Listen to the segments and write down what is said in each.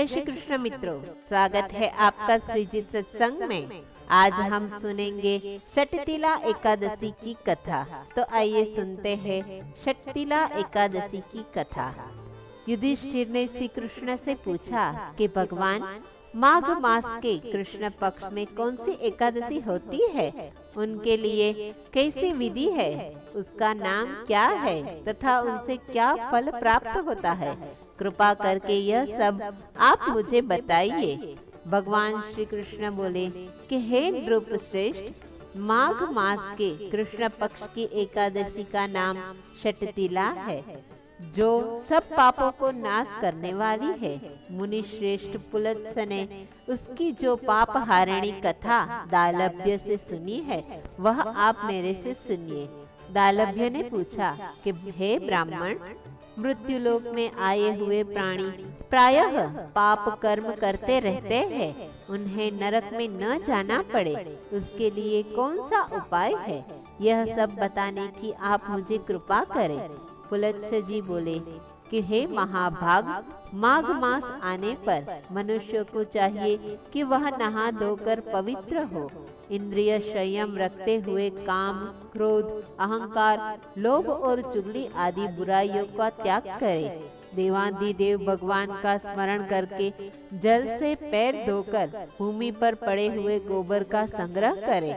जय श्री कृष्ण मित्रों, स्वागत है आपका श्रीजी सत्संग में। आज हम सुनेंगे षटतिला एकादशी की कथा। तो आइए सुनते हैं षटतिला एकादशी की कथा। युधिष्ठिर ने श्री कृष्ण से पूछा कि भगवान, माघ मास के कृष्ण पक्ष में कौन सी एकादशी होती है, उनके लिए कैसी विधि है, उसका नाम क्या है तथा उनसे क्या फल प्राप्त होता है। कृपा करके यह सब आप मुझे बताइए। भगवान श्री कृष्ण बोले कि हे नृप श्रेष्ठ, माघ मास के कृष्ण पक्ष की एकादशी का नाम षटतिला है, जो सब पापों को नाश करने वाली है। मुनि श्रेष्ठ पुलत्स ने उसकी जो पाप हारिणी कथा दालभ्य से सुनी है, वह आप मेरे से सुनिए। दालभ्य ने पूछा कि हे ब्राह्मण, मृत्युलोक में आए हुए प्राणी प्रायः पाप कर्म करते रहते हैं, उन्हें नरक में न जाना पड़े, उसके लिए कौन सा उपाय है, यह सब बताने की आप मुझे कृपा करें। पुलत्स जी बोले कि हे महाभाग, माघ मास आने पर मनुष्य को चाहिए कि वह नहा धोकर पवित्र हो, इंद्रिय संयम रखते हुए काम, क्रोध, अहंकार, लोभ और चुगली आदि बुराइयों का त्याग करे। देवाधिदेव भगवान का स्मरण करके जल से पैर धोकर भूमि पर पड़े हुए गोबर का संग्रह करे।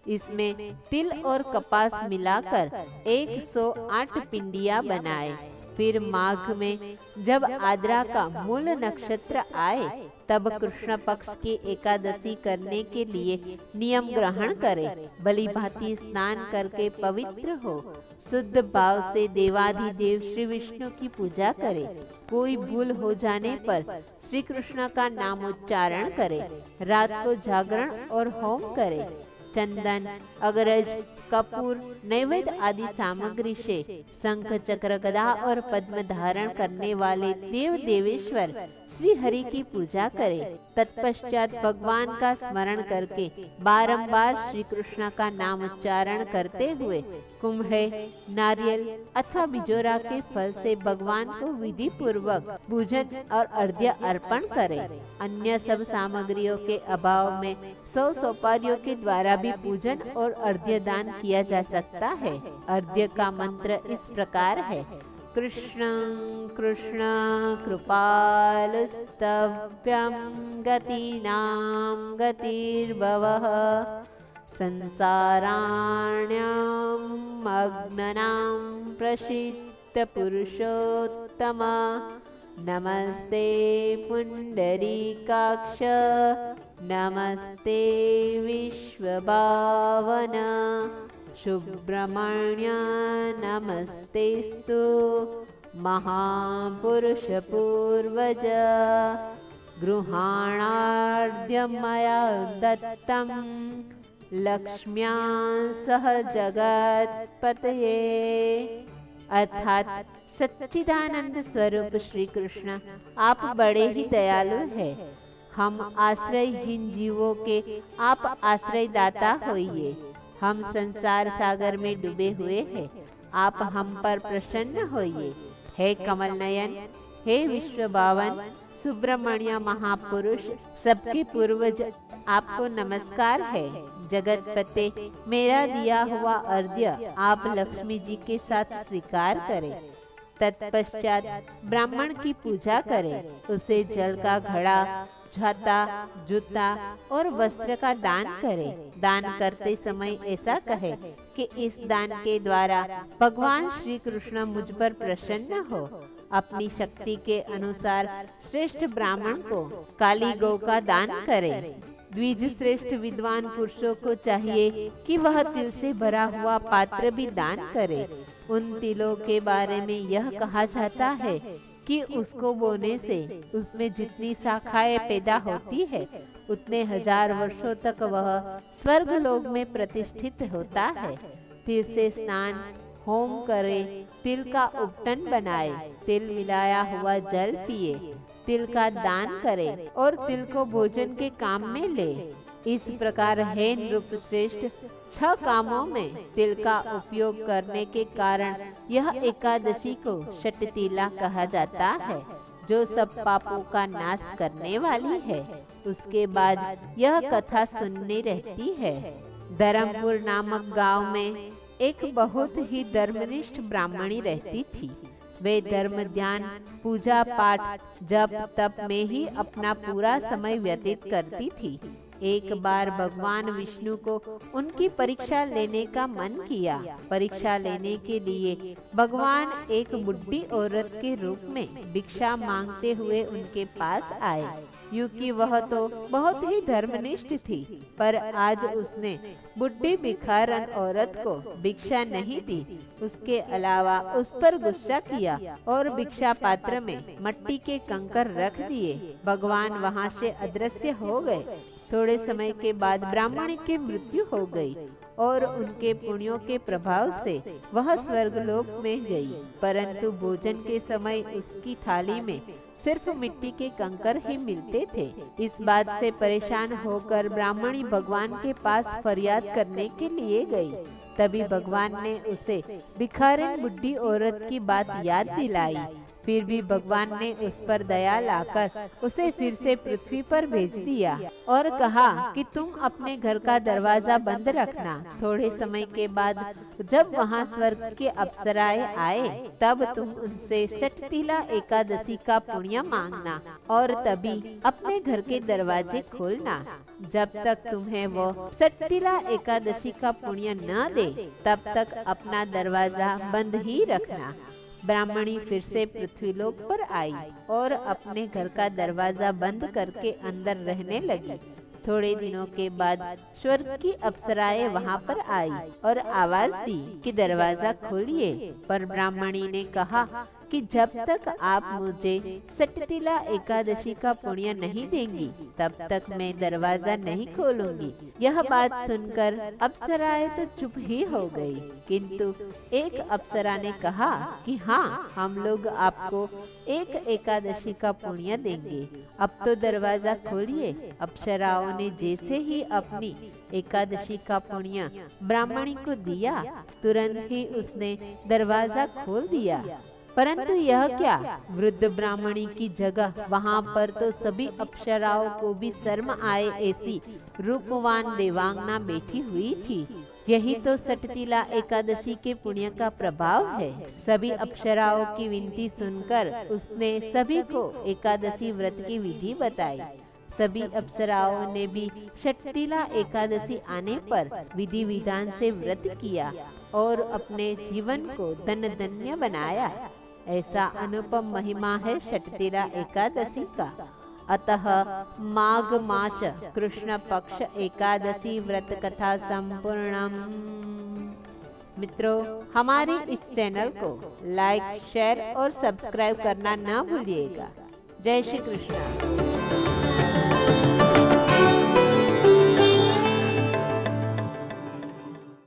इसमें तिल और कपास मिलाकर 108 पिंडियां बनाए। फिर माघ में जब आद्रा का मूल नक्षत्र आए, तब कृष्ण पक्ष की एकादशी करने के लिए नियम ग्रहण करे। भली भांति स्नान करके पवित्र हो, शुद्ध भाव से देवाधिदेव श्री विष्णु की पूजा करे। कोई भूल हो जाने पर श्री कृष्ण का नाम उच्चारण करे। रात को जागरण और होम करे। चंदन, अगरज, कपूर, नैवेद्य आदि सामग्री से शंख, चक्र, गदा और पद्म धारण करने वाले देव देवेश्वर श्री हरि की पूजा करे। तत्पश्चात भगवान का स्मरण करके बारंबार श्री कृष्ण का नाम उच्चारण करते हुए कुम्हे, नारियल अथवा बिजोरा के फल से भगवान को विधि पूर्वक पूजन और अर्घ्य अर्पण करे। अन्य सब सामग्रियों के अभाव में 100 सोपारियों के द्वारा भी पूजन और अर्घ्य दान किया जा सकता है। अर्घ्य का मंत्र इस प्रकार है: कृष्ण कृष्ण कृपाल स्तव्यं गतीनां गतिर्भवः, संसाराण्यां मग्नानां प्रसीद पुरुषोत्तम। नमस्ते पुंडरीकाक्ष, नमस्ते विश्वभावन, सुब्रह्मण्य नमस्तेस्तु महापुरुष पूर्वज। गृहाणार्घ्यं मया दत्तं लक्ष्म्या सह जगत्पतये। अर्थात सच्चिदानंद स्वरूप श्री कृष्ण, आप बड़े ही दयालु हैं। हम आश्रयहीन जीवों के आप आश्रय दाता होइए। हम संसार सागर में डूबे हुए हैं, आप हम पर प्रसन्न होइए। हे कमल नयन, हे विश्व भावन, सुब्रह्मण्य महापुरुष, सबके पूर्वज, आपको नमस्कार है। जगतपते, मेरा दिया हुआ अर्घ्य आप लक्ष्मी जी के साथ स्वीकार करें। तत्पश्चात ब्राह्मण की पूजा करें, उसे जल का घड़ा, छाता, जूता और वस्त्र का दान करें। दान करते समय ऐसा कहे कि इस दान के द्वारा भगवान श्री कृष्ण मुझ पर प्रसन्न हो। अपनी शक्ति के अनुसार श्रेष्ठ ब्राह्मण को काली गौ का दान करें। द्विज श्रेष्ठ विद्वान पुरुषों को चाहिए कि वह तिल से भरा हुआ पात्र भी दान करे। उन तिलों के बारे में यह कहा जाता है कि उसको बोने से उसमें जितनी शाखाएं पैदा होती है, उतने 1000 वर्षों तक वह स्वर्ग लोक में प्रतिष्ठित होता है। तिल से स्नान, होम करे, तिल का उपटन बनाए, तिल मिलाया हुआ जल पिए, तिल का दान करे और तिल को भोजन के काम में ले। इस प्रकार हे नृप श्रेष्ठ, 6 कामों में तिल का उपयोग करने के कारण यह एकादशी को षटतिला कहा जाता है। जो सब पापों का नाश करने वाली है। उसके बाद यह कथा सुननी रहती है। धर्मपुर नामक गांव में एक बहुत ही धर्मनिष्ठ ब्राह्मणी रहती थी। वे धर्म, ध्यान, पूजा पाठ, जप तप में ही अपना पूरा समय व्यतीत करती थी। एक बार भगवान विष्णु को उनकी परीक्षा लेने का मन किया। परीक्षा लेने के लिए भगवान एक बुढ़ी औरत के रूप में भिक्षा मांगते हुए उनके पास आए। क्योंकि वह तो बहुत ही धर्मनिष्ठ थी, पर आज उसने बुढ़ी भिखारन औरत को भिक्षा नहीं दी। उसके अलावा उस पर गुस्सा किया और भिक्षा पात्र में मट्टी के कंकर रख दिए। भगवान वहां से अदृश्य हो गए। थोड़े समय के बाद ब्राह्मणी की मृत्यु हो गई और उनके पुण्यों के प्रभाव से वह स्वर्गलोक में गई। परंतु भोजन के समय उसकी थाली में सिर्फ मिट्टी के कंकर ही मिलते थे। इस बात से परेशान होकर ब्राह्मणी भगवान के पास फरियाद करने के लिए गई। तभी भगवान ने उसे भिखारिन बुढ़ी औरत की बात याद दिलाई। फिर भी भगवान ने उस पर दया लाकर उसे फिर से पृथ्वी पर भेज दिया और कहा कि तुम अपने घर का दरवाजा बंद रखना। थोड़े समय के बाद जब वहाँ स्वर्ग के अप्सराएं आए, तब तुम उनसे षटतिला एकादशी का पुण्य मांगना और तभी अपने घर के दरवाजे खोलना। जब तक तुम्हें वो षटतिला एकादशी का पुण्य न दे, तब तक अपना दरवाजा बंद ही रखना। ब्राह्मणी फिर से पृथ्वीलोक पर आई और अपने घर का दरवाजा बंद करके अंदर रहने लगी। थोड़े दिनों के बाद स्वर्ग की अप्सराएं वहां पर आई और आवाज दी कि दरवाजा खोलिए। पर ब्राह्मणी ने कहा कि जब तक आप मुझे षटतिला एकादशी का पुण्य नहीं देंगी, तब तक मैं दरवाजा नहीं खोलूंगी। यह बात सुनकर अप्सराएं तो चुप ही हो गई, किंतु एक अप्सरा ने कहा कि हाँ, हम लोग आपको एक एकादशी का पुण्य देंगे। अब तो दरवाजा खोलिए। अप्सराओं ने जैसे ही अपनी एकादशी का पुण्य ब्राह्मणी को दिया, तुरंत ही उसने दरवाजा खोल दिया। परंतु यह क्या, वृद्ध ब्राह्मणी की जगह वहाँ पर तो सभी अप्सराओं को भी शर्म आए ऐसी रूपवान देवांगना बैठी हुई थी। यही तो षटतिला एकादशी के पुण्य का प्रभाव है। सभी अप्सराओं की विनती सुनकर उसने सभी को एकादशी व्रत की विधि बताई। सभी अप्सराओं ने भी षटतिला एकादशी आने पर विधि विधान से व्रत किया और अपने जीवन को धन्य धन्य बनाया। ऐसा अनुपम महिमा है षटतिला एकादशी का। अतः माघ मास कृष्ण पक्ष एकादशी व्रत कथा संपूर्णम। मित्रों, हमारे इस चैनल को लाइक, शेयर और सब्सक्राइब करना न भूलिएगा। जय श्री कृष्ण।